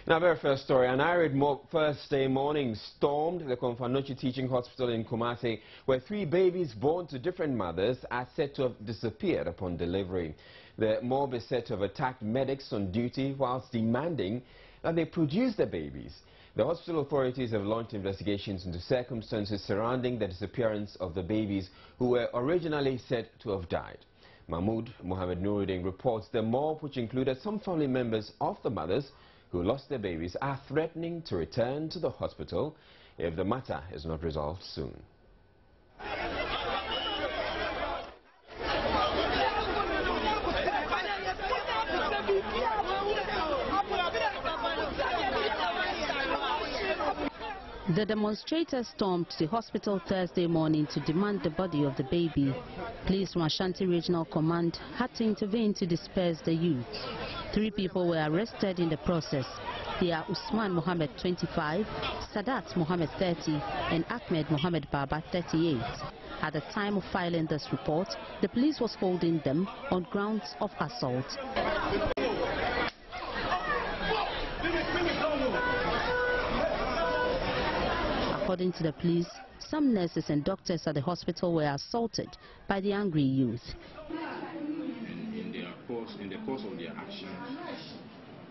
Now, very first story, an arid Thursday morning stormed the Komfanochi Teaching Hospital in Kumasi, where 3 babies born to different mothers are said to have disappeared upon delivery. The mob is said to have attacked medics on duty whilst demanding that they produce the babies. The hospital authorities have launched investigations into circumstances surrounding the disappearance of the babies who were originally said to have died. Mahmoud Mohammed Nuruddin reports the mob, which included some family members of the mothers who lost their babies, are threatening to return to the hospital if the matter is not resolved soon. The demonstrators stormed the hospital Thursday morning to demand the body of the baby. Police from Ashanti Regional Command had to intervene to disperse the youth. 3 people were arrested in the process. They are Usman Mohammed, 25, Sadat Mohammed, 30, and Ahmed Mohammed Baba, 38. At the time of filing this report, the police was holding them on grounds of assault. According to the police, some nurses and doctors at the hospital were assaulted by the angry youth. In the course of their actions,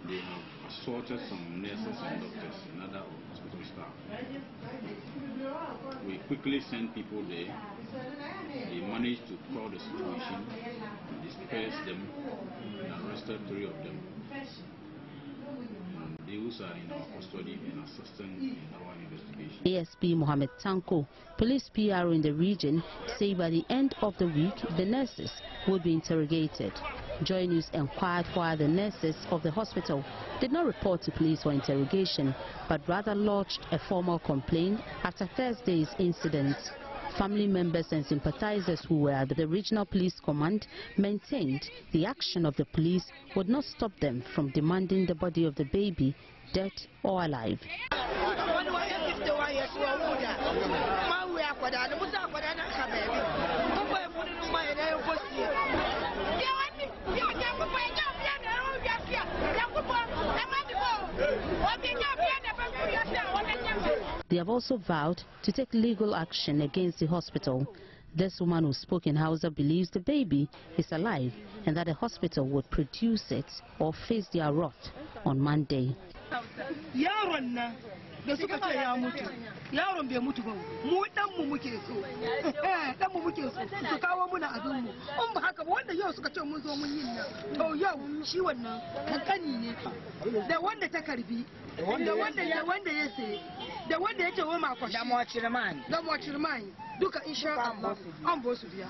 they have assaulted some nurses and doctors and other hospital staff. We quickly sent people there. They managed to call the situation, disperse them, and arrested 3 of them. Those are in our custody and assisting in our investigation. ASP Mohammed Tanko, police PRO in the region, say by the end of the week the nurses would be interrogated. Joynews inquired why the nurses of the hospital did not report to police for interrogation, but rather lodged a formal complaint after Thursday's incident. Family members and sympathizers who were at the regional police command maintained the action of the police would not stop them from demanding the body of the baby, dead or alive. They have also vowed to take legal action against the hospital. This woman who spoke in Hausa believes the baby is alive and that the hospital would produce it or face their wrath on Monday. da suka ce ya mutu yaron bai mutu ba mu dan mu muke so dan mu muke so su kawo muna abin mu in ba haka ba wanda yau suka ce mun zo mun yin nan to yau shi wannan kankani ne da wanda ta karbi da wanda ya sai da wanda yake wa makwashi da mu cirmani duka insha Allah an bo su biya.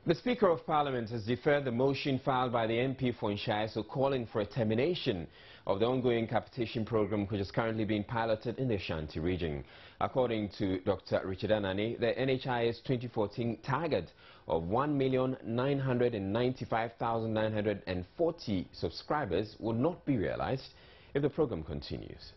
The Speaker of Parliament has deferred the motion filed by the MP for Nshaiso calling for a termination of the ongoing capitation program which is currently being piloted in the Ashanti region. According to Dr. Richard Atani, the NHIS 2014 target of 1,995,940 subscribers will not be realized if the program continues.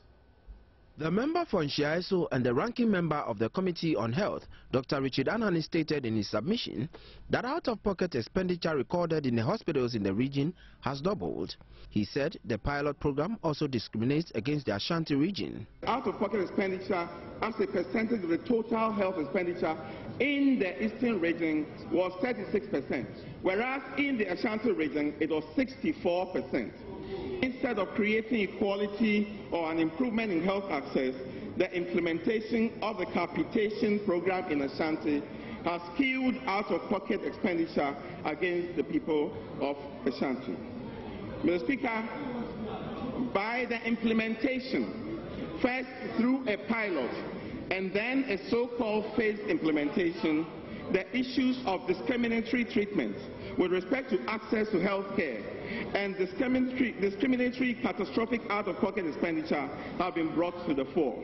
The member for Nshaiso and the ranking member of the Committee on Health, Dr. Richard Atani, stated in his submission that out-of-pocket expenditure recorded in the hospitals in the region has doubled. He said the pilot program also discriminates against the Ashanti region. Out-of-pocket expenditure as a percentage of the total health expenditure in the eastern region was 36%, whereas in the Ashanti region it was 64%. Instead of creating equality or an improvement in health access, the implementation of the capitation program in Ashanti has skewed out-of-pocket expenditure against the people of Ashanti. Mr. Speaker, by the implementation, first through a pilot and then a so-called phased implementation, the issues of discriminatory treatment with respect to access to health care and discriminatory catastrophic out-of-pocket expenditure have been brought to the fore.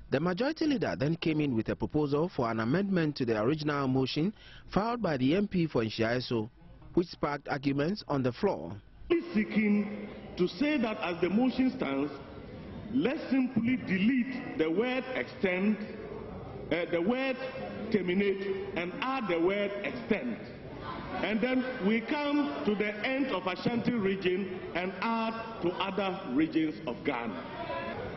The majority leader then came in with a proposal for an amendment to the original motion filed by the MP for Nshaiso, which sparked arguments on the floor. He's seeking to say that as the motion stands, let's simply delete the word extend, the word terminate, and add the word extend. and then we come to the end of Ashanti region and add to other regions of Ghana.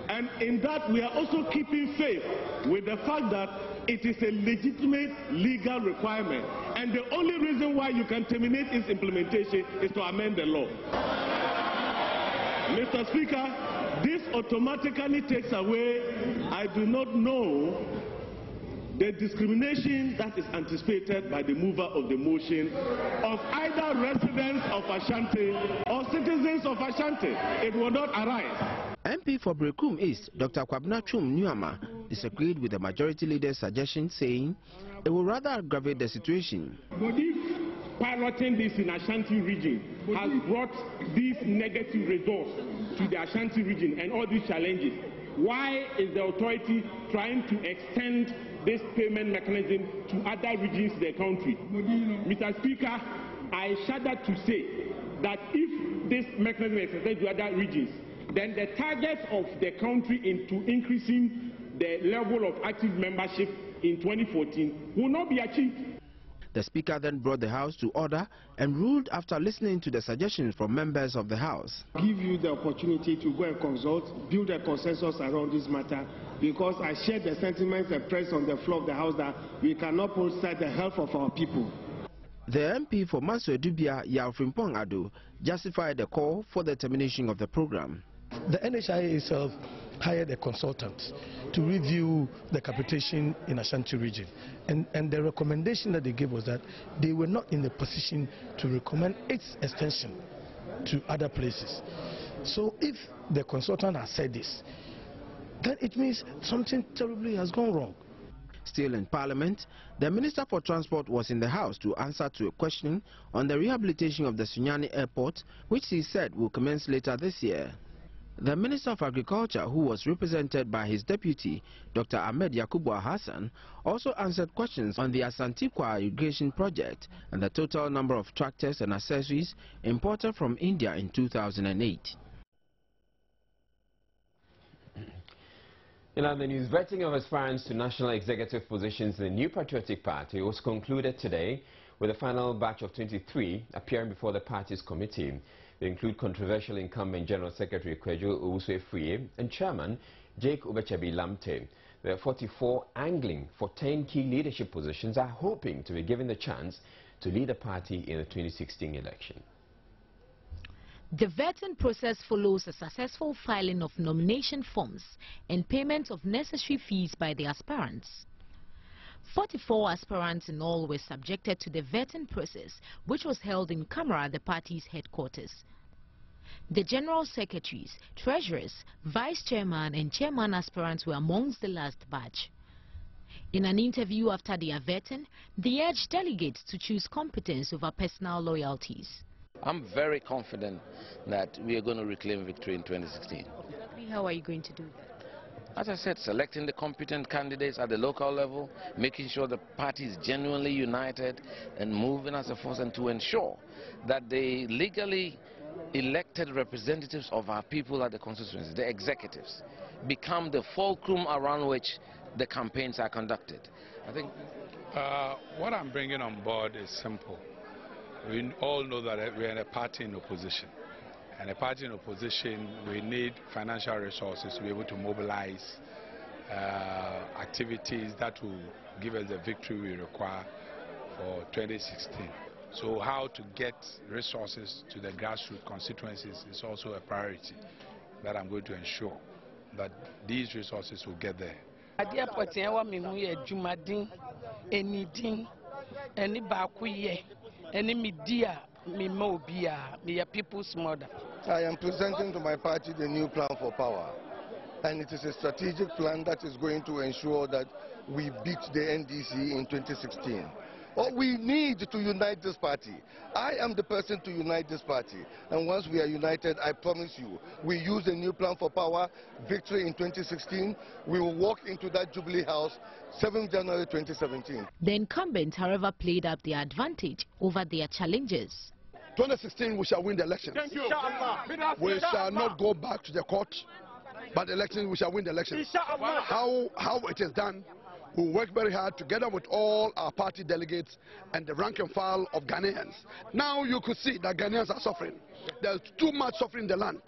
And in that, we are also keeping faith with the fact that it is a legitimate legal requirement. And the only reason why you can terminate its implementation is to amend the law. Mr. Speaker, this automatically takes away, I do not know, the discrimination that is anticipated by the mover of the motion of either residents of Ashanti or citizens of Ashanti. It will not arise. MP for Brekum East, Dr. Kwabena Chum Nyama, disagreed with the majority leader's suggestion, saying it will rather aggravate the situation. But if piloting this in Ashanti region has brought these negative results to the Ashanti region and all these challenges, why is the authority trying to extend this payment mechanism to other regions of the country? Mr. Speaker, I shudder to say that if this mechanism is extended to other regions, then the target of the country into increasing the level of active membership in 2014 will not be achieved. The Speaker then brought the House to order and ruled after listening to the suggestions from members of the House. Give you the opportunity to go and consult, build a consensus around this matter, because I share the sentiments expressed on the floor of the House that we cannot put aside the health of our people. The MP for Manso Edubia, Frimpong Ado, justified the call for the termination of the program. The NHIA itself hired a consultant to review the capitation in Ashanti region, and the recommendation that they gave was that they were not in the position to recommend its extension to other places. So if the consultant has said this, then it means something terribly has gone wrong. Still in Parliament, the Minister for Transport was in the House to answer to a question on the rehabilitation of the Sunyani Airport, which he said will commence later this year. The Minister of Agriculture, who was represented by his deputy, Dr. Ahmed Yakubu Hassan, also answered questions on the Asantewaa irrigation project and the total number of tractors and accessories imported from India in 2008. In other news, vetting of aspirants to national executive positions in the New Patriotic Party was concluded today, with a final batch of 23 appearing before the party's committee. They include controversial incumbent General Secretary Kwejo Owusu-Efriye and Chairman Jake Ubechebi Lamte. The 44 angling for 10 key leadership positions are hoping to be given the chance to lead the party in the 2016 election. The vetting process follows a successful filing of nomination forms and payment of necessary fees by the aspirants. 44 aspirants in all were subjected to the vetting process, which was held in Camera, the party's headquarters. The General Secretaries, Treasurers, Vice Chairman and Chairman aspirants were amongst the last batch. In an interview after their vetting, they urged delegates to choose competence over personal loyalties. I'm very confident that we are going to reclaim victory in 2016. Exactly how are you going to do that? As I said, selecting the competent candidates at the local level, making sure the party is genuinely united and moving as a force, and to ensure that the legally elected representatives of our people at the constituencies, the executives, become the fulcrum around which the campaigns are conducted. I think what I'm bringing on board is simple. We all know that we're in a party in opposition. And a party in opposition, we need financial resources to be able to mobilize activities that will give us the victory we require for 2016. So how to get resources to the grassroots constituencies is also a priority that I'm going to ensure that these resources will get there. People's mother. I am presenting to my party the new plan for power, and it is a strategic plan that is going to ensure that we beat the NDC in 2016. We need to unite this party. I am the person to unite this party, and once we are united, I promise you, we use the new plan for power, victory in 2016. We will walk into that Jubilee House 7th January 2017. The incumbents, however, played up their advantage over their challenges. 2016 we shall win the election. We shall not go back to the court, but the election we shall win the election. How it is done, We work very hard together with all our party delegates and the rank and file of Ghanaians. Now you could see that Ghanaians are suffering. There's too much suffering in the land.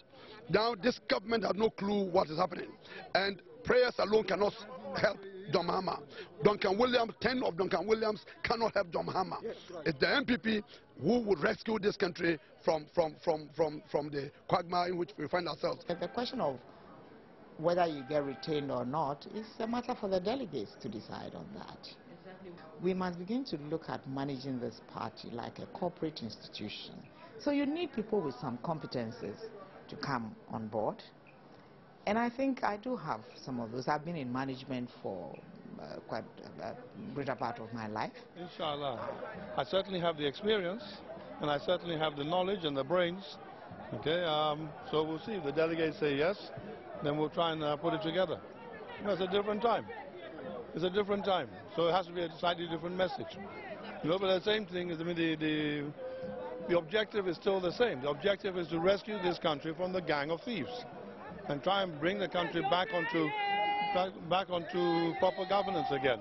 Now this government has no clue what is happening. And prayers alone cannot help John Mahama. Duncan Williams, 10 of Duncan Williams cannot help John Mahama. It's the MPP who would rescue this country from the quagmire in which we find ourselves. The question of whether you get retained or not is a matter for the delegates to decide on that. Exactly. We must begin to look at managing this party like a corporate institution. So you need people with some competences to come on board. And I think I do have some of those. I've been in management for quite a greater part of my life. Inshallah. I certainly have the experience, and I certainly have the knowledge and the brains. Okay, so we'll see. If the delegates say yes, then we'll try and put it together. It's a different time. It's a different time. So it has to be a slightly different message. You know, but the same thing is, I mean, the objective is still the same. The objective is to rescue this country from the gang of thieves and try and bring the country back onto proper governance again.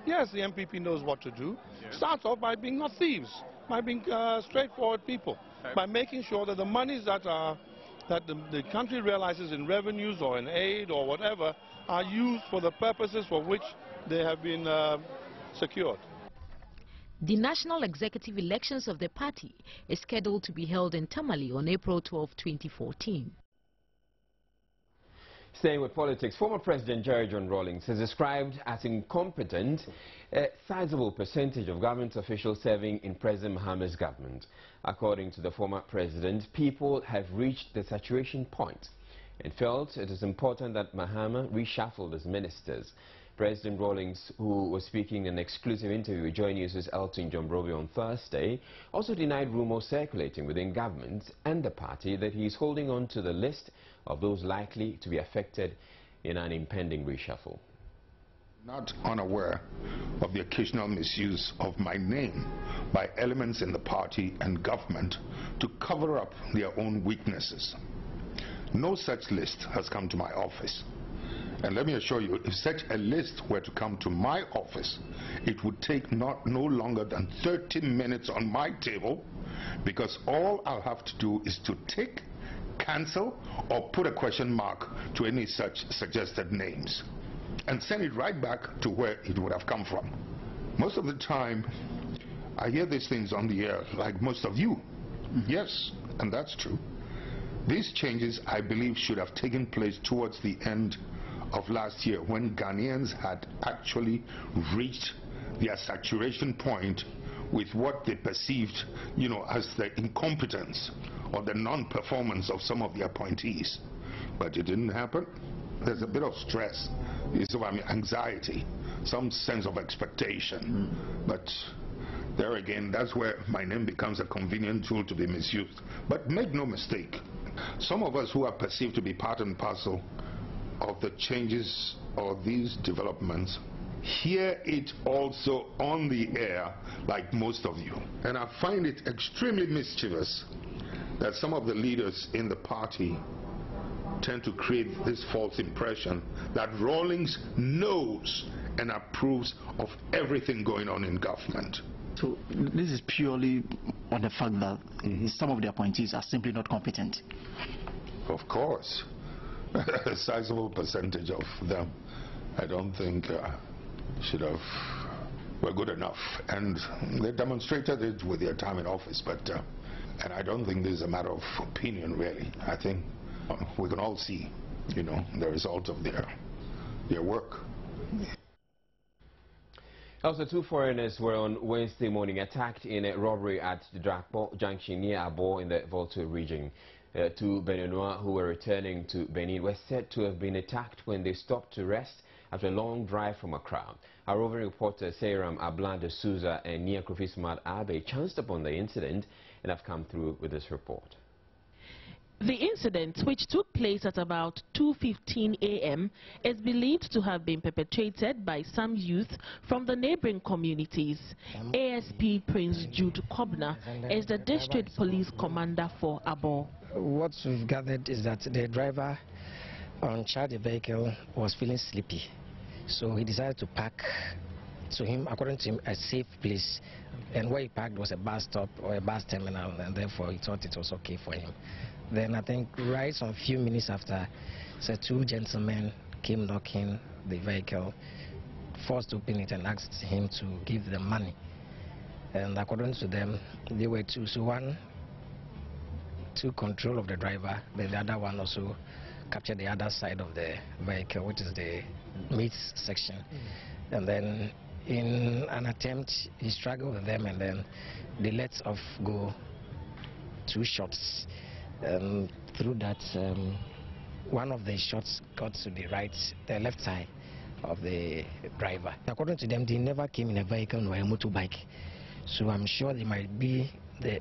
Yes, the MPP knows what to do. Starts off by being not thieves, by being straightforward people, by making sure that the monies that the country realizes in revenues or in aid or whatever are used for the purposes for which they have been secured. The national executive elections of the party is scheduled to be held in Tamale on April 12, 2014. Staying with politics, former President Jerry John Rawlings has described as incompetent a sizable percentage of government officials serving in President Mahama's government. According to the former president, people have reached the saturation point and felt it is important that Mahama reshuffled his ministers. President Rawlings, who was speaking in an exclusive interview with Joynews' Elton John Robbery on Thursday, also denied rumors circulating within government and the party that he is holding on to the list of those likely to be affected in an impending reshuffle. Not unaware of the occasional misuse of my name by elements in the party and government to cover up their own weaknesses. No such list has come to my office. And let me assure you, if such a list were to come to my office, it would take no longer than 30 minutes on my table, because all I'll have to do is to tick, cancel, or put a question mark to any such suggested names, and send it right back to where it would have come from. Most of the time, I hear these things on the air, like most of you. Yes, and that's true. These changes, I believe, should have taken place towards the end of last year, when Ghanaians had actually reached their saturation point with what they perceived, you know, as the incompetence or the non-performance of some of the appointees. But it didn't happen. There's a bit of stress, anxiety, some sense of expectation. But there again, that's where my name becomes a convenient tool to be misused. But make no mistake, some of us who are perceived to be part and parcel of the changes or these developments hear it also on the air, like most of you. And I find it extremely mischievous that some of the leaders in the party tend to create this false impression that Rawlings knows and approves of everything going on in government. So this is purely on the fact that some of the appointees are simply not competent. Of course. A sizable percentage of them, I don't think were good enough, and they demonstrated it with their time in office. But and I don't think this is a matter of opinion, really. I think we can all see, you know, the result of their work. Also, 2 foreigners were on Wednesday morning attacked in a robbery at the Drakpo Junction near Abo in the Volta region. 2 Beninois who were returning to Benin were said to have been attacked when they stopped to rest after a long drive from Accra. Our roving reporter Seyram Ablan de Souza and Nia Krofismat Abe chanced upon the incident and have come through with this report. The incident, which took place at about 2:15 a.m., is believed to have been perpetrated by some youth from the neighboring communities. ASP Prince Jude Kobna is the district police commander for Abo. What we've gathered is that the driver on charge the vehicle was feeling sleepy. So he decided to park, to him, according to him, a safe place. And where he parked was a bus stop or a bus terminal, and therefore he thought it was okay for him. Then I think right some few minutes after, so two gentlemen came knocking the vehicle, forced to open it and asked him to give them money. And according to them, they were two. So one took control of the driver, then the other one also captured the other side of the vehicle, which is the meats section. And then in an attempt, he struggled with them, and then they let off go 2 shots. Through that, one of the shots got to the left side of the driver. According to them, they never came in a vehicle or a motorbike. So I'm sure there might be the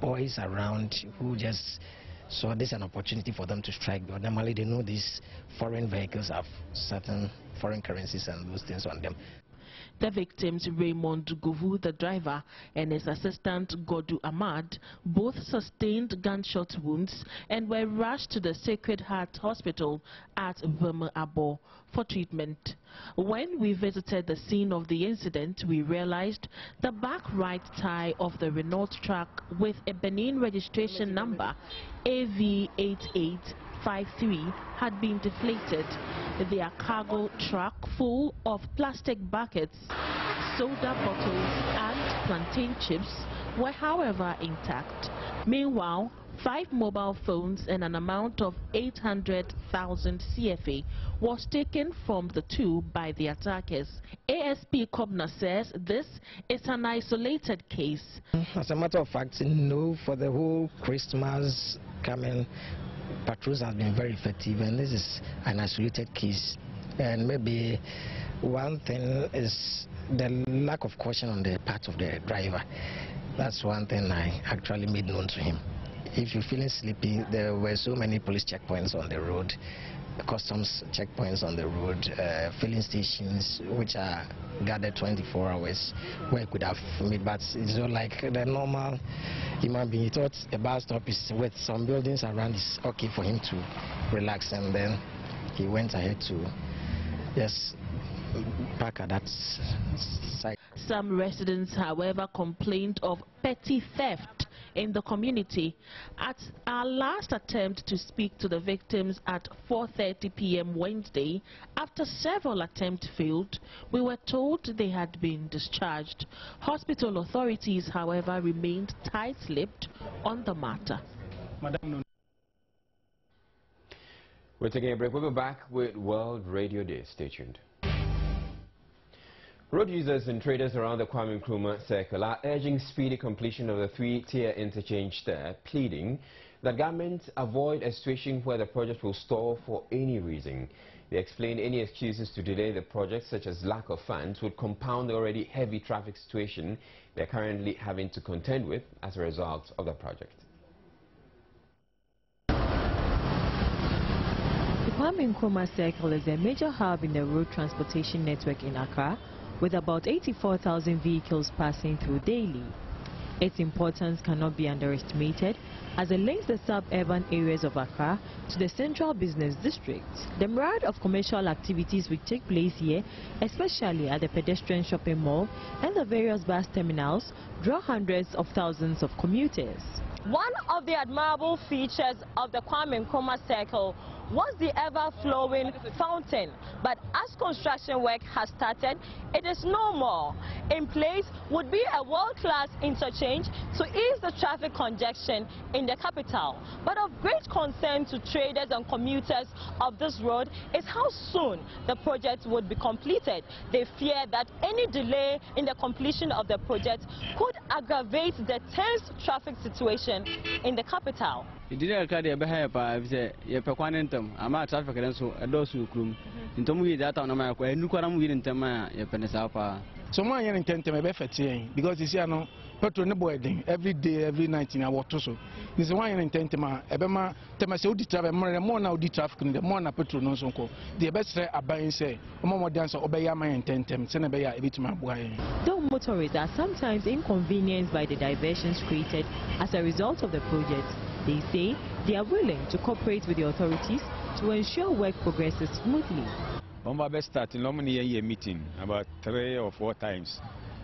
boys around who just saw this an opportunity for them to strike. But normally they know these foreign vehicles have certain foreign currencies and those things on them. The victims, Raymond Govu, the driver, and his assistant, Godu Ahmad, both sustained gunshot wounds and were rushed to the Sacred Heart Hospital at Verma Abo for treatment. When we visited the scene of the incident, we realized the back right tire of the Renault truck with a Benin registration number AV8853 had been deflated. Their cargo truck full of plastic buckets, soda bottles and plantain chips were however intact. Meanwhile, 5 mobile phones and an amount of 800,000 CFA was taken from the two by the attackers. ASP Kobna says this is an isolated case. As a matter of fact, no, for the whole Christmas coming, patrols have been very effective, and this is an isolated case. And maybe one thing is the lack of caution on the part of the driver. That's one thing I actually made known to him. If you're feeling sleepy, there were so many police checkpoints on the road, customs checkpoints on the road, filling stations which are gathered 24 hours where you could have made, but it's not like the normal human being. He thought a bus stop is with some buildings around, it's okay for him to relax, and then he went ahead to just park at that site. Some residents, however, complained of petty theft in the community. At our last attempt to speak to the victims at 4:30 p.m. Wednesday, after several attempts failed, we were told they had been discharged. Hospital authorities, however, remained tight-lipped on the matter. We're taking a break. We'll be back with World Radio Day. Stay tuned. Road users and traders around the Kwame Nkrumah circle are urging speedy completion of the 3-tier interchange there, pleading that government avoid a situation where the project will stall for any reason. They explain any excuses to delay the project, such as lack of funds, would compound the already heavy traffic situation they're currently having to contend with as a result of the project. The Kwame Nkrumah Circle is a major hub in the road transportation network in Accra, with about 84,000 vehicles passing through daily. Its importance cannot be underestimated as it links the suburban areas of Accra to the central business district. The myriad of commercial activities which take place here, especially at the pedestrian shopping mall and the various bus terminals, draw hundreds of thousands of commuters. One of the admirable features of the Kwame Nkrumah Circle was the ever-flowing fountain, but as construction work has started, it is no more. In place would be a world-class interchange to ease the traffic congestion in the capital. But of great concern to traders and commuters of this road is how soon the project would be completed. They fear that any delay in the completion of the project could aggravate the tense traffic situation in the capital. So one because you see, petrol no boarding every day, every night in our water. So this is why you intend to ebema temase odi travel more na odi traffic the more na petrol no so ko. The best abayin say omo dance obeya my intend se na beya ebitima boaye. Though motorists are sometimes inconvenienced by the diversions created as a result of the project, they say they are willing to cooperate with the authorities to ensure work progresses smoothly. I'm best starting normally a meeting about 3 or 4 times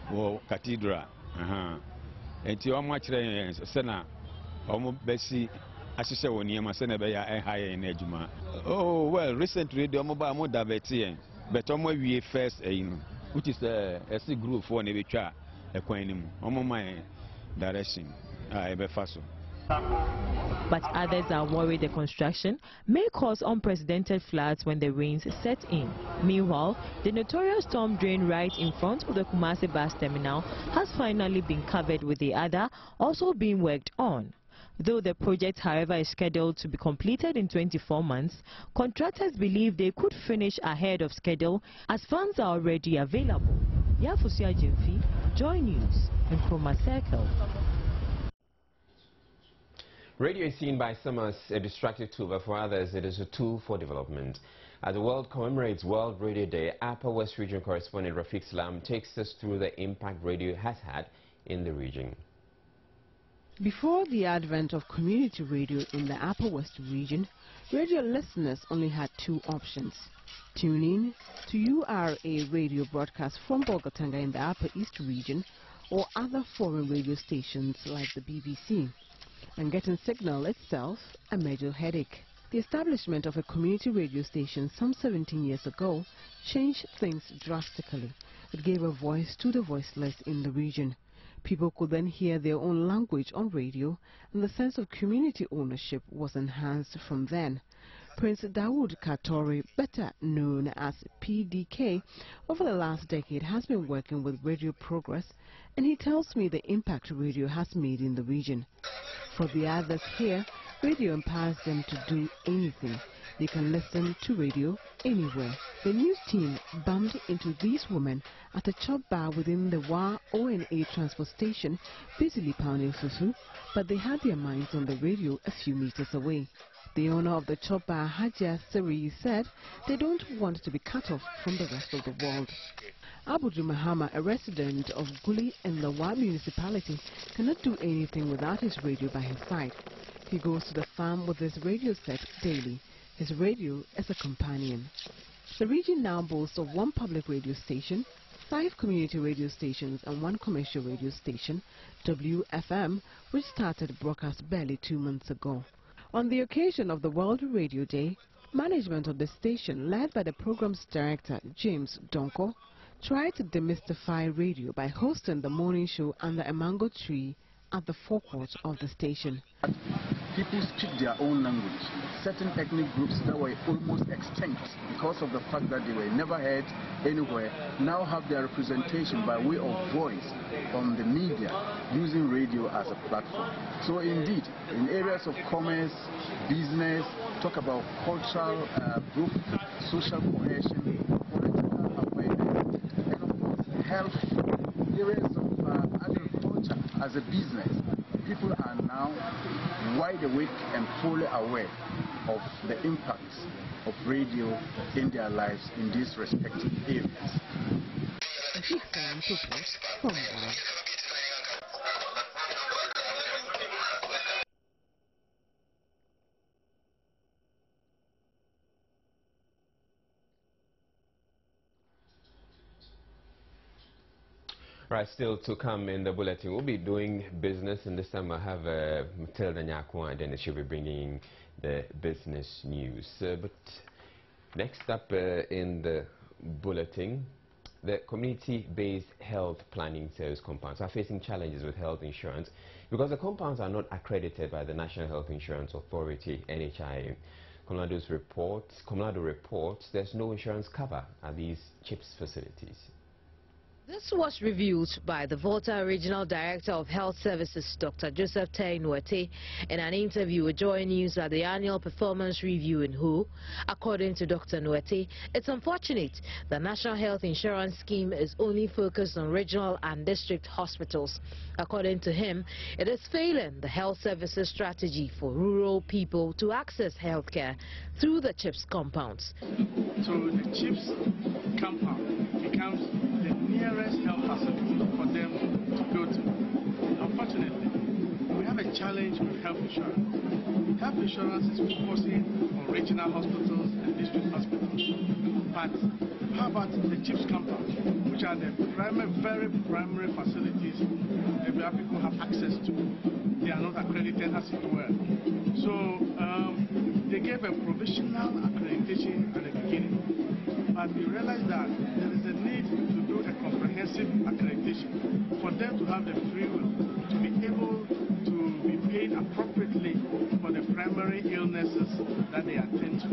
for cathedral. And you are much Sena, almost Bessie, as you say, when you are Senabaya higher in Ejuma. Oh, well, recently the mobile more diverting, but on we first, which is a group for Nevicha, a coin, on my direction. I be fast. But others are worried the construction may cause unprecedented floods when the rains set in. Meanwhile, the notorious storm drain right in front of the Kumasi bus terminal has finally been covered, with the other also being worked on. Though the project, however, is scheduled to be completed in 24 months, contractors believe they could finish ahead of schedule as funds are already available. Yafusia Jimfi, Joynews, in Kumasi Circle. Radio is seen by some as a distractive tool, but for others it is a tool for development. As the world commemorates World Radio Day, Upper West Region correspondent Rafiq Salam takes us through the impact radio has had in the region. Before the advent of community radio in the Upper West Region, radio listeners only had 2 options: tune in to URA radio broadcasts from Bolgatanga in the Upper East Region, or other foreign radio stations like the BBC. And getting signal itself a major headache. The establishment of a community radio station some 17 years ago changed things drastically. It gave a voice to the voiceless in the region. People could then hear their own language on radio, and the sense of community ownership was enhanced from then. Prince Dawood Katori, better known as PDK, over the last decade has been working with Radio Progress, and he tells me the impact radio has made in the region. For the others here, radio empowers them to do anything. They can listen to radio anywhere. The news team bumped into these women at a chop bar within the WA ONA transport station, busily pounding fufu, but they had their minds on the radio a few meters away. The owner of the chop bar, Hajia Siri, said they don't want to be cut off from the rest of the world. Abudu Mahama, a resident of Guli in the WA municipality, cannot do anything without his radio by his side. He goes to the farm with his radio set daily. His radio is a companion. The region now boasts of 1 public radio station, 5 community radio stations and 1 commercial radio station, WFM, which started broadcast barely 2 months ago. On the occasion of the World Radio Day, management of the station, led by the program's director, James Donko, tried to demystify radio by hosting the morning show under a mango tree at the forecourt of the station. People speak their own language. Certain ethnic groups that were almost extinct because of the fact that they were never heard anywhere now have their representation by way of voice on the media, using radio as a platform. So indeed, in areas of commerce, business, talk about cultural growth, social cohesion, political awareness, and of course health, areas of agriculture as a business. People are now wide awake and fully aware of the impacts of radio in their lives in these respective areas. Right, still to come in the bulletin, we'll be doing business, and this time I have Matilda Nyakwa, and then she'll be bringing the business news. But next up in the bulletin, the community-based health planning service compounds are facing challenges with health insurance because the compounds are not accredited by the National Health Insurance Authority, NHIA. Comlado reports there's no insurance cover at these CHIPS facilities. This was revealed by the Volta Regional Director of Health Services, Dr. Joseph Nwete, in an interview with Joynews at the annual performance review in Ho. According to Dr. Nwete, it's unfortunate the National Health Insurance Scheme is only focused on regional and district hospitals. According to him, it is failing the health services strategy for rural people to access health care through the CHIPS compounds. So the CHIPS compound becomes the nearest health facility for them to go to. Unfortunately, we have a challenge with health insurance. Health insurance is focusing on regional hospitals and the district hospitals. But how about the CHIPS compound, which are the very primary facilities where people have access to? They are not accredited, as it were. So they gave a provisional accreditation at the beginning, but we realized that there is a need to do a comprehensive accreditation for them to have the free will to be able to be paid appropriately for the primary illnesses that they attend to.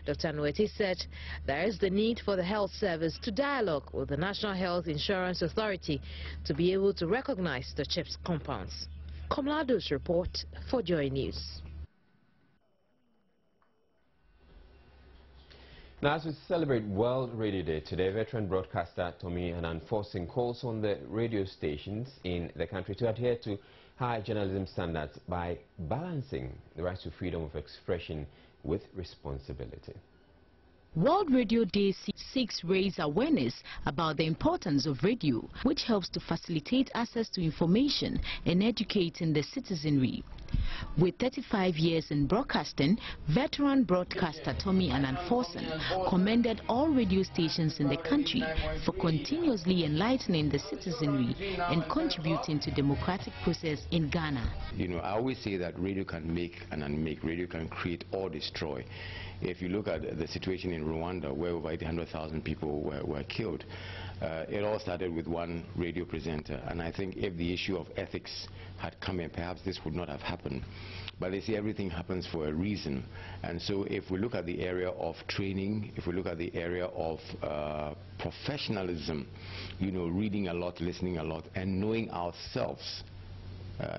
Dr. Nweti said there is the need for the health service to dialogue with the National Health Insurance Authority to be able to recognize the CHIPS compounds. Komlado's report for Joynews. Now, as we celebrate World Radio Day today, veteran broadcaster Tommy Annan-Forson calls on the radio stations in the country to adhere to high journalism standards by balancing the right to freedom of expression with responsibility. World Radio Day seeks raise awareness about the importance of radio, which helps to facilitate access to information and educating the citizenry. With 35 years in broadcasting, veteran broadcaster Tommy Annan-Forson commended all radio stations in the country for continuously enlightening the citizenry and contributing to the democratic process in Ghana. You know, I always say that radio can make and unmake, radio can create or destroy. If you look at the situation in Rwanda, where over 800,000 people were killed, it all started with one radio presenter. And I think if the issue of ethics had come in, perhaps this would not have happened. But they say everything happens for a reason. And so if we look at the area of training, if we look at the area of professionalism, you know, reading a lot, listening a lot, and knowing ourselves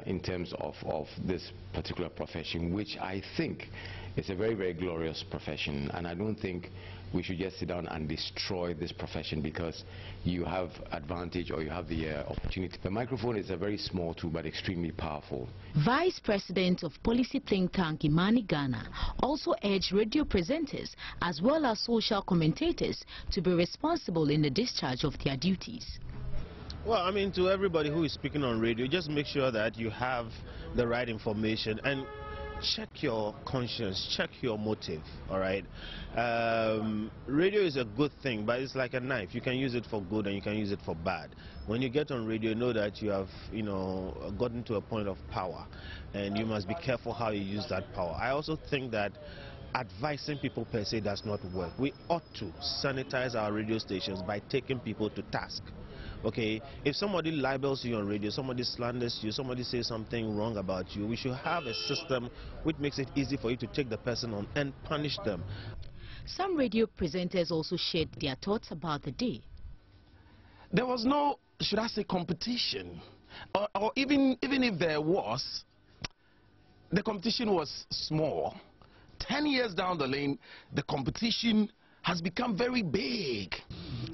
in terms of this particular profession, which I think is a very, very glorious profession. And I don't think we should just sit down and destroy this profession because you have advantage or you have the opportunity. The microphone is a very small tool but extremely powerful. Vice President of Policy Think Tank Imani Ghana also urged radio presenters as well as social commentators to be responsible in the discharge of their duties. Well, I mean, to everybody who is speaking on radio, just make sure that you have the right information and check your conscience, check your motive, all right? Radio is a good thing, but it's like a knife. You can use it for good and you can use it for bad. When you get on radio, know that you have, you know, gotten to a point of power, and you must be careful how you use that power. I also think that advising people per se does not work. We ought to sanitize our radio stations by taking people to task. Okay, if somebody libels you on radio, somebody slanders you, somebody says something wrong about you, we should have a system which makes it easy for you to take the person on and punish them. Some radio presenters also shared their thoughts about the day. There was no, should I say, competition, or even if there was, the competition was small. 10 years down the lane, the competition has become very big.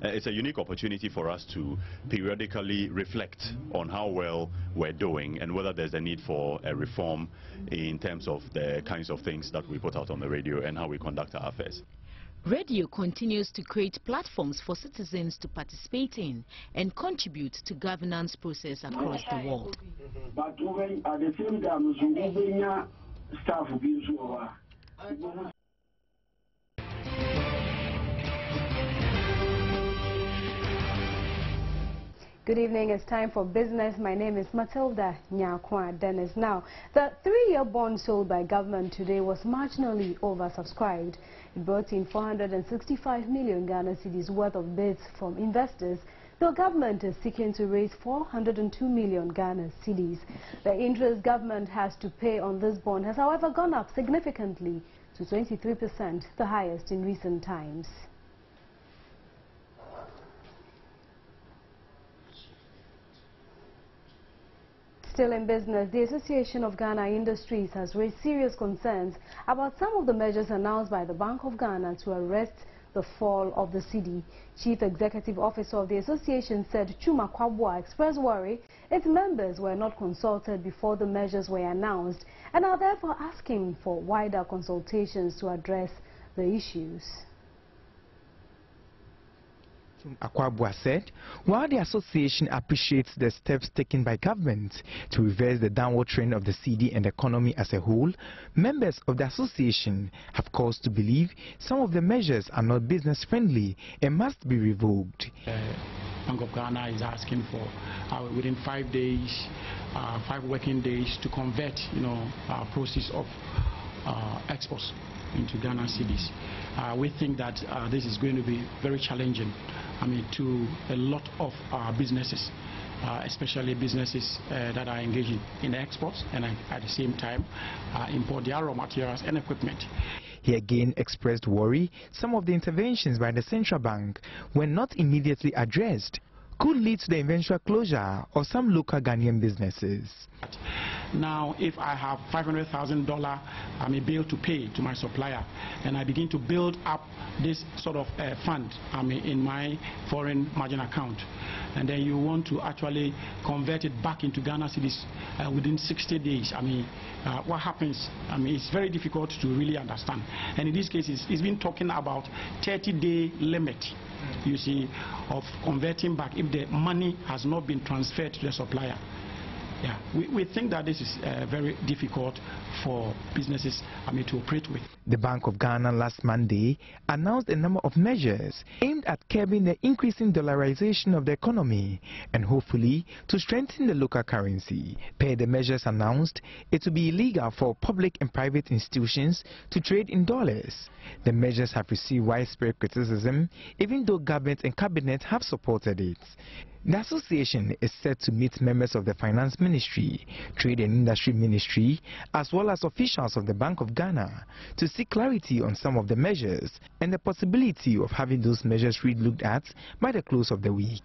It's a unique opportunity for us to periodically reflect on how well we're doing and whether there's a need for a reform in terms of the kinds of things that we put out on the radio and how we conduct our affairs. Radio continues to create platforms for citizens to participate in and contribute to governance process across the world. But at the same time, staff Good evening. It's time for business. My name is Matilda Nyakwa Dennis. Now, the 3-year bond sold by government today was marginally oversubscribed. It brought in 465 million Ghana cedis worth of bids from investors. The government is seeking to raise 402 million Ghana cedis. The interest government has to pay on this bond has, however, gone up significantly to 23%, the highest in recent times. Still in business, the Association of Ghana Industries has raised serious concerns about some of the measures announced by the Bank of Ghana to arrest the fall of the cedi. Chief Executive Officer of the association said Chuma Kwabwa expressed worry its members were not consulted before the measures were announced and are therefore asking for wider consultations to address the issues. Akwabua said, while the association appreciates the steps taken by government to reverse the downward trend of the cedi and the economy as a whole, members of the association have cause to believe some of the measures are not business-friendly and must be revoked. Bank of Ghana is asking for within 5 days, 5 working days to convert, proceeds of exports into Ghana cedis. We think that this is going to be very challenging, to a lot of businesses, especially businesses that are engaging in exports and at the same time import their raw materials and equipment. He again expressed worry some of the interventions by the central bank, when not immediately addressed, could lead to the eventual closure of some local Ghanaian businesses. Now, if I have $500,000 bill to pay to my supplier, and I begin to build up this sort of fund in my foreign margin account, and then you want to actually convert it back into Ghana cedis within 60 days, what happens? It's very difficult to really understand. And in this case, it's been talking about 30-day limit, you see, of converting back if the money has not been transferred to the supplier. Yeah, we think that this is very difficult for businesses to operate with. The Bank of Ghana last Monday announced a number of measures aimed at curbing the increasing dollarization of the economy and hopefully to strengthen the local currency. Per the measures announced, it will be illegal for public and private institutions to trade in dollars. The measures have received widespread criticism, even though government and cabinet have supported it. The association is set to meet members of the Finance Ministry, Trade and Industry Ministry, as well as officials of the Bank of Ghana to seek clarity on some of the measures and the possibility of having those measures re-looked at by the close of the week.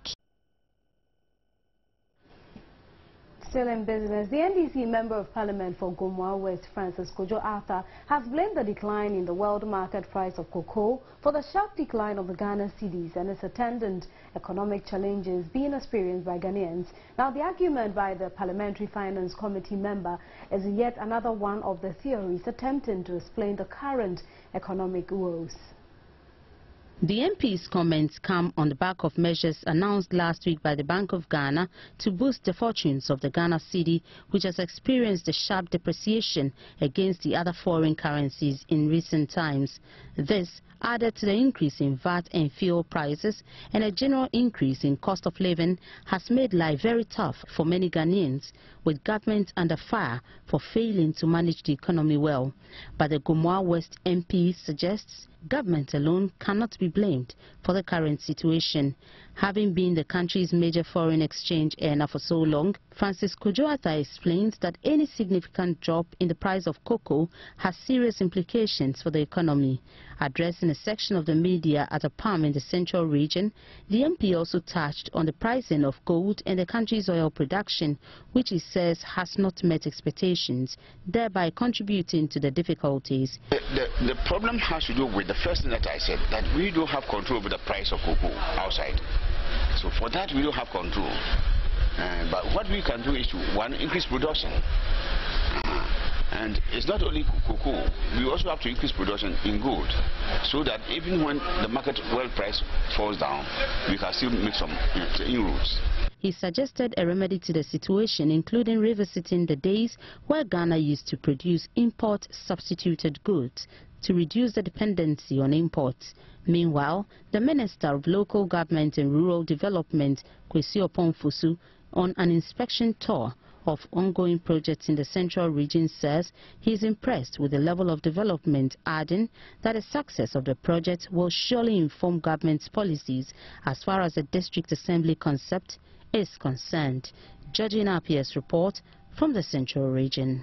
Still in business, the NDC Member of Parliament for Gomoa West, Francis Kojo Arthur, has blamed the decline in the world market price of cocoa for the sharp decline of the Ghana cedis and its attendant economic challenges being experienced by Ghanaians. Now, the argument by the Parliamentary Finance Committee member is yet another one of the theories attempting to explain the current economic woes. The MP's comments come on the back of measures announced last week by the Bank of Ghana to boost the fortunes of the Ghana cedi, which has experienced a sharp depreciation against the other foreign currencies in recent times. This, added to the increase in VAT and fuel prices and a general increase in cost of living, has made life very tough for many Ghanaians, with government under fire for failing to manage the economy well. But the Gomoa West MP suggests government alone cannot be blamed for the current situation. Having been the country's major foreign exchange earner for so long, Francis Kojo Arthur explains that any significant drop in the price of cocoa has serious implications for the economy. Addressing a section of the media at a palm in the central region, the MP also touched on the pricing of gold and the country's oil production, which he says has not met expectations, thereby contributing to the difficulties. The problem has to do with the first thing that I said, that we don't have control over the price of cocoa outside. So for that we don't have control. But what we can do is to, one, increase production. And it's not only cocoa, we also have to increase production in gold, so that even when the market world price falls down, we can still make some inroads. He suggested a remedy to the situation, including revisiting the days where Ghana used to produce import substituted goods to reduce the dependency on imports. Meanwhile, the Minister of Local Government and Rural Development, Kwesi Oponfosu, on an inspection tour of ongoing projects in the central region, says he is impressed with the level of development, adding that the success of the project will surely inform government's policies as far as the district assembly concept is concerned. Georgina Appiah's report from the central region.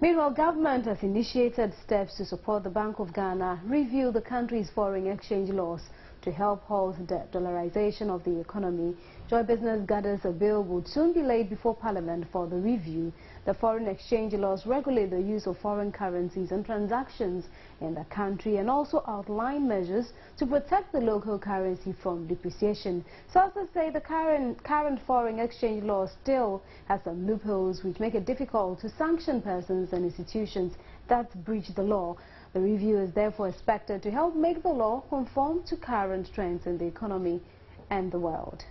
Meanwhile, government has initiated steps to support the Bank of Ghana review the country's foreign exchange laws to help halt the dollarization of the economy. Joy Business gathers a bill would soon be laid before Parliament for the review. The foreign exchange laws regulate the use of foreign currencies and transactions in the country and also outline measures to protect the local currency from depreciation. Sources say the current foreign exchange law still has some loopholes which make it difficult to sanction persons and institutions that breach the law. The review is therefore expected to help make the law conform to current trends in the economy and the world.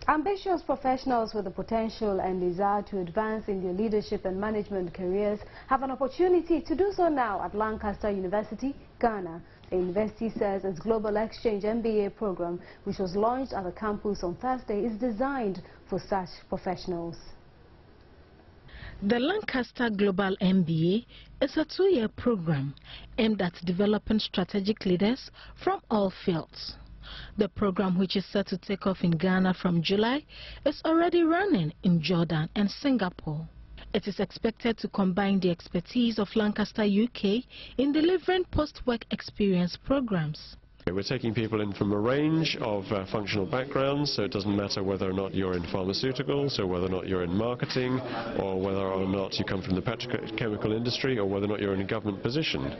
Ambitious professionals with the potential and desire to advance in their leadership and management careers have an opportunity to do so now at Lancaster University, Ghana. The university says its Global Exchange MBA program, which was launched at the campus on Thursday, is designed for such professionals. The Lancaster Global MBA is a 2-year program aimed at developing strategic leaders from all fields. The program, which is set to take off in Ghana from July, is already running in Jordan and Singapore. It is expected to combine the expertise of Lancaster UK in delivering post-work experience programs. We're taking people in from a range of functional backgrounds, so it doesn't matter whether or not you're in pharmaceuticals, or whether or not you're in marketing, or whether or not you come from the petrochemical industry, or whether or not you're in a government position.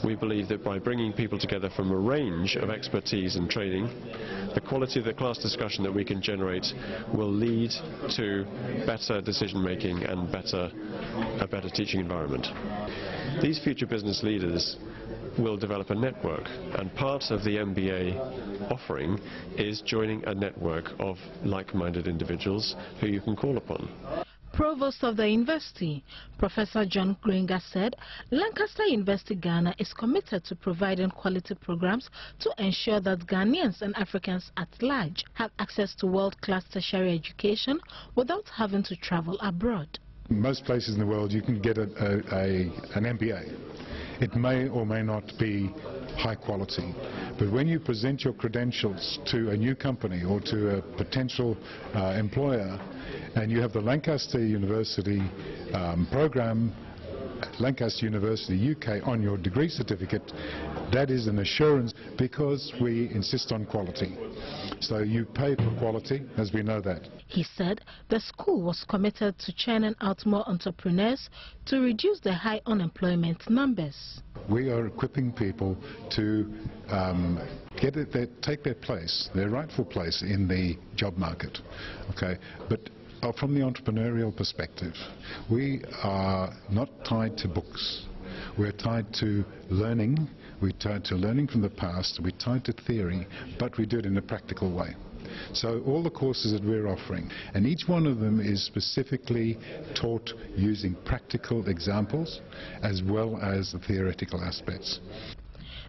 We believe that by bringing people together from a range of expertise and training, the quality of the class discussion that we can generate will lead to better decision making and a better teaching environment. These future business leaders will develop a network, and part of the MBA offering is joining a network of like-minded individuals who you can call upon. Provost of the university, Professor John Gringa, said Lancaster University Ghana is committed to providing quality programs to ensure that Ghanaians and Africans at large have access to world-class tertiary education without having to travel abroad. Most places in the world you can get an MBA. It may or may not be high quality, but when you present your credentials to a new company or to a potential employer, and you have the Lancaster University program, Lancaster University UK, on your degree certificate, that is an assurance, because we insist on quality. So you pay for quality, as we know that. He said the school was committed to churning out more entrepreneurs to reduce the high unemployment numbers. We are equipping people to take their place, their rightful place in the job market. Okay, but from the entrepreneurial perspective, we are not tied to books. We're tied to learning. We're tied to learning from the past. We're tied to theory, but we do it in a practical way. So all the courses that we're offering, and each one of them is specifically taught using practical examples as well as the theoretical aspects.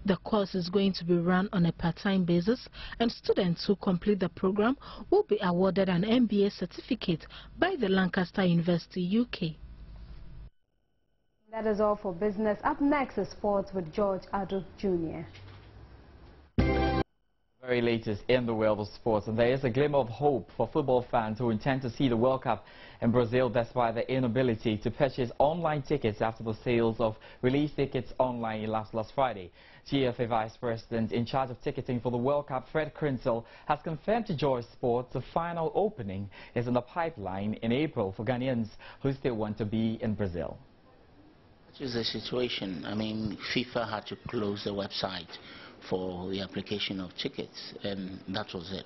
The course is going to be run on a part-time basis, and students who complete the program will be awarded an MBA certificate by the Lancaster University UK. That is all for business. Up next is sports with George Ado Jr. Very latest in the world of sports, and there is a glimmer of hope for football fans who intend to see the World Cup in Brazil despite their inability to purchase online tickets after the sales of release tickets online last Friday. GFA Vice President in charge of ticketing for the World Cup, Fred Krinzel, has confirmed to Joy Sports the final opening is in the pipeline in April for Ghanaians who still want to be in Brazil. Which is the situation. I mean, FIFA had to close the website for the application of tickets, and that was it.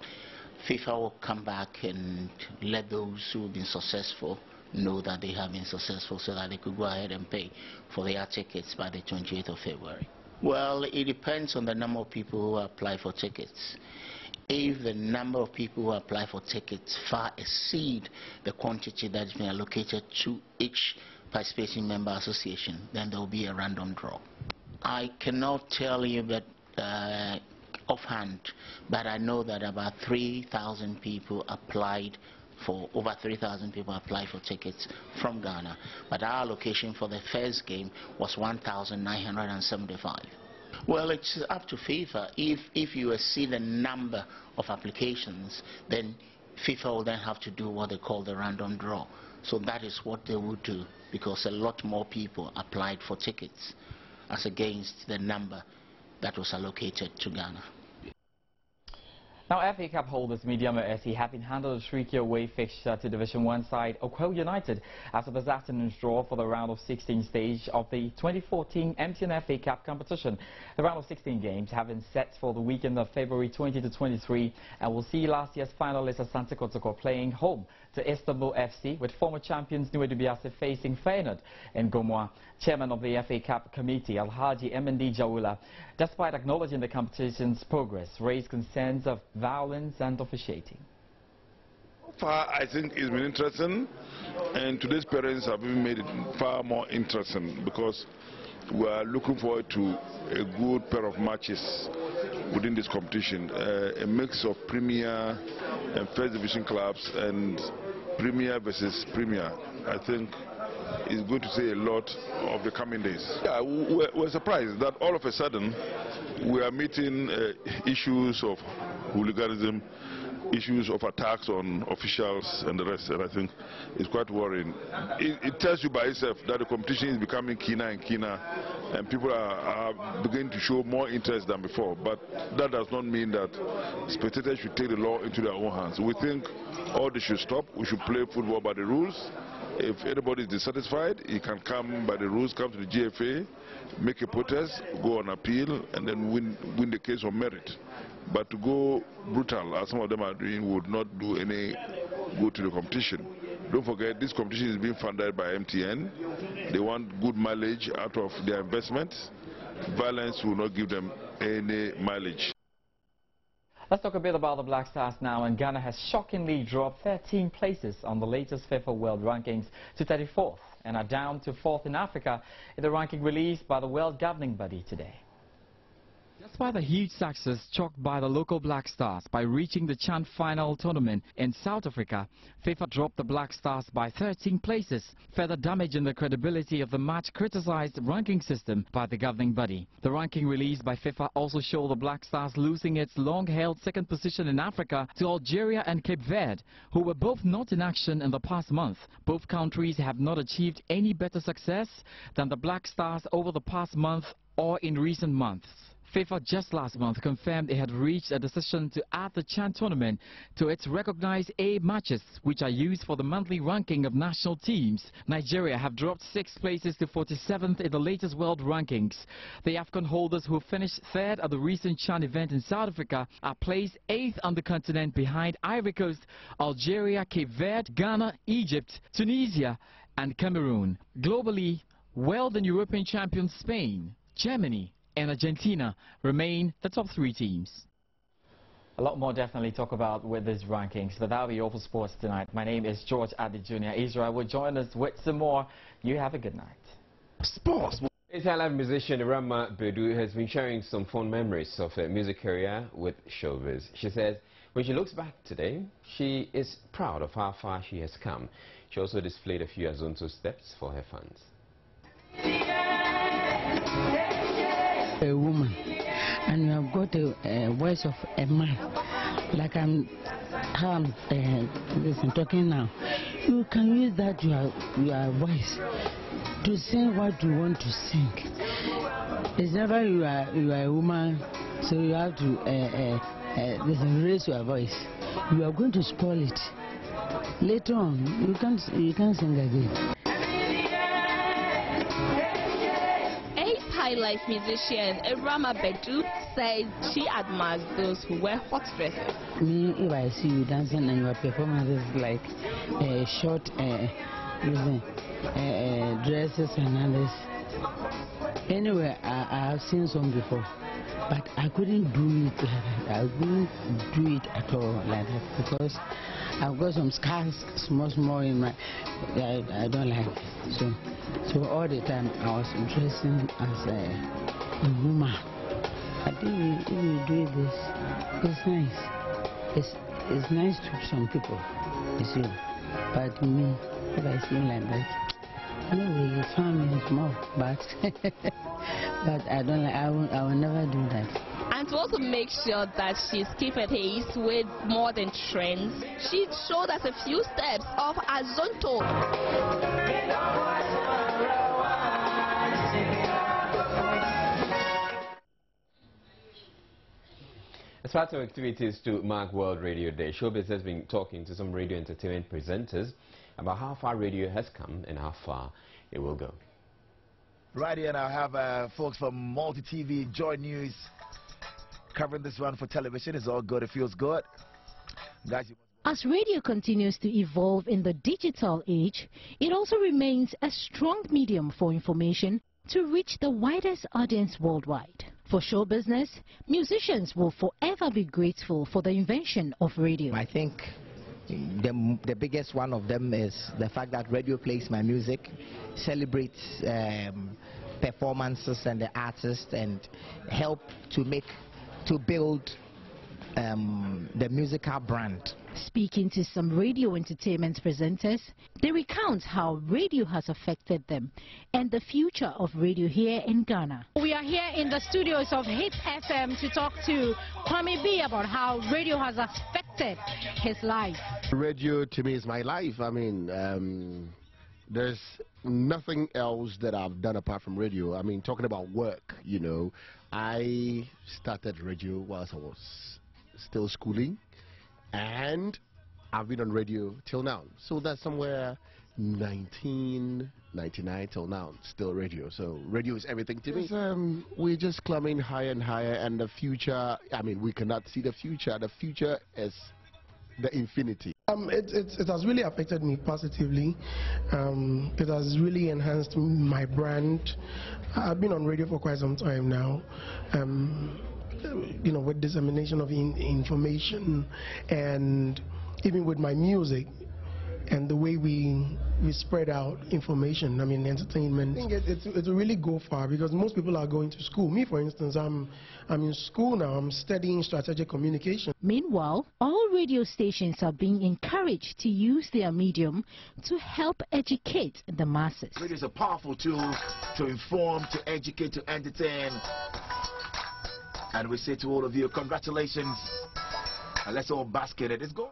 FIFA will come back and let those who have been successful know that they have been successful, so that they could go ahead and pay for their tickets by the 28th of February. Well, it depends on the number of people who apply for tickets. If the number of people who apply for tickets far exceed the quantity that has been allocated to each participating member association, then there will be a random draw. I cannot tell you that offhand, but I know that about 3,000 people applied for, over 3,000 people applied for tickets from Ghana, but our allocation for the first game was 1,975. Well, it's up to FIFA. If you exceed the number of applications, then FIFA will then have to do what they call the random draw. So that is what they will do, because a lot more people applied for tickets as against the number that was allocated to Ghana. Now, FA Cup holders Mediama SC have been handed a 3-key away fixture to Division 1 side Okwel United after this afternoon's draw for the round of 16 stage of the 2014 MTN FA Cup competition. The round of 16 games have been set for the weekend of February 20 to 23 and will see last year's finalist Asante Kotoko playing home to Istanbul FC, with former champions New Dubiase facing Feyenoord in Gomwa. Chairman of the FA Cup committee, Alhaji MND Jawula, despite acknowledging the competition's progress, raised concerns of violence and officiating. So far, I think it's been interesting, and today's parents have even made it far more interesting because we are looking forward to a good pair of matches within this competition, a mix of Premier and First Division clubs and Premier versus Premier. I think is going to say a lot of the coming days. Yeah, we're surprised that all of a sudden we are meeting issues of hooliganism, issues of attacks on officials and the rest, and I think it's quite worrying. It tells you by itself that the competition is becoming keener and keener, and people are beginning to show more interest than before, but that does not mean that spectators should take the law into their own hands. We think all this should stop. We should play football by the rules. If anybody is dissatisfied, he can come by the rules, come to the GFA, make a protest, go on appeal, and then win the case on merit. But to go brutal, as some of them are doing, would not do any good to the competition. Don't forget, this competition is being funded by MTN. They want good mileage out of their investments. Violence will not give them any mileage. Let's talk a bit about the Black Stars now, and Ghana has shockingly dropped 13 places on the latest FIFA World Rankings to 34th and are down to 4th in Africa in the ranking released by the World Governing Body today. Despite a huge success chalked by the local Black Stars by reaching the CHAN final tournament in South Africa, FIFA dropped the Black Stars by 13 places, further damaging the credibility of the much-criticized ranking system by the governing body. The ranking released by FIFA also showed the Black Stars losing its long-held second position in Africa to Algeria and Cape Verde, who were both not in action in the past month. Both countries have not achieved any better success than the Black Stars over the past month or in recent months. FIFA just last month confirmed it had reached a decision to add the CHAN tournament to its recognized A matches, which are used for the monthly ranking of national teams. Nigeria have dropped 6 places to 47th in the latest world rankings. The AFCON holders, who finished 3rd at the recent CHAN event in South Africa, are placed 8th on the continent behind Ivory Coast, Algeria, Cape Verde, Ghana, Egypt, Tunisia and Cameroon. Globally, world and European champions Spain, Germany and Argentina remain the top 3 teams. A lot more definitely talk about with these rankings, but that'll be all for sports tonight. My name is George Adi Jr. Israel will join us with some more. You have a good night. Sports. Italian musician Rama Bedu has been sharing some fond memories of her music career with showbiz. She says when she looks back today, she is proud of how far she has come. She also displayed a few Azonto steps for her fans. A woman, and you have got a voice of a man, like how I'm talking now. You can use that your voice to sing what you want to sing. It's never you are a woman, so you have to raise your voice. You are going to spoil it. Later on, you can't sing again. High-life musician Rama Bedu says she admires those who wear hot dresses. Me, if I see you dancing and your performance is like short dresses and others. Anyway, I have seen some before, but I couldn't do it like that. I couldn't do it at all like that because I've got some scars, small in my. I don't like it. So all the time I was dressing as a woman. I think if we do this, it's nice. It's nice to some people, you see. But me, if I sing like that, anyway, you find me small, but I don't like. I will never do that. And to also make sure that she's keeping pace with modern trends, she showed us a few steps of Azonto. Start of activities to mark World Radio Day. Showbiz has been talking to some radio entertainment presenters about how far radio has come and how far it will go. Right here now I have folks from multi-TV, Joynews, covering this one for television. It's all good. It feels good. Guys, as radio continues to evolve in the digital age, it also remains a strong medium for information to reach the widest audience worldwide. For show business, musicians will forever be grateful for the invention of radio. I think the biggest one of them is the fact that radio plays my music, celebrates performances and the artists, and help to build the musical brand. Speaking to some radio entertainment presenters, they recount how radio has affected them and the future of radio here in Ghana. We are here in the studios of Hit FM to talk to Kwame B about how radio has affected his life. Radio to me is my life. I mean, there's nothing else that I've done apart from radio. I mean, talking about work, you know, I started radio whilst I was still schooling, and I've been on radio till now. So that's somewhere 1999 till now, still radio. So radio is everything to me. We're just climbing higher and higher, and the future, I mean, we cannot see the future. The future is the infinity. It has really affected me positively. It has really enhanced my brand. I've been on radio for quite some time now. You know, with dissemination of information, and even with my music and the way we spread out information, I mean, entertainment. I think it will really go far, because most people are going to school. Me, for instance, I'm in school now. I'm studying strategic communication. Meanwhile, all radio stations are being encouraged to use their medium to help educate the masses. Radio is a powerful tool to inform, to educate, to entertain. And we say to all of you, congratulations. And let's all bask in it. Let's go.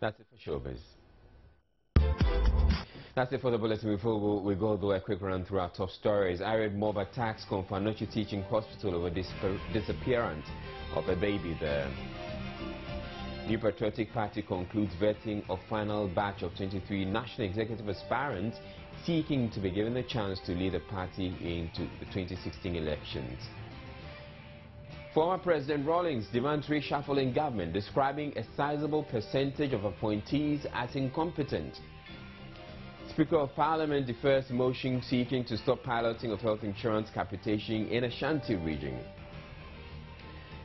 That's it for Showbiz. That's it for the bulletin. Before we go do a quick run through our top stories. I read more about tax Kumasi Teaching Hospital over disappearance of a baby there. New Patriotic Party concludes vetting of final batch of 23 national executive aspirants seeking to be given the chance to lead the party into the 2016 elections. Former President Rawlings demands reshuffle in government, describing a sizable percentage of appointees as incompetent. Speaker of Parliament defers motion seeking to stop piloting of health insurance capitation in Ashanti region.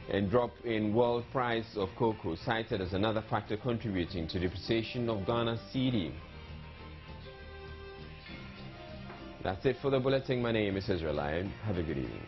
And drop in world price of cocoa cited as another factor contributing to depreciation of Ghana's cedi. That's it for the bulletin. My name is Israel Lion. Have a good evening.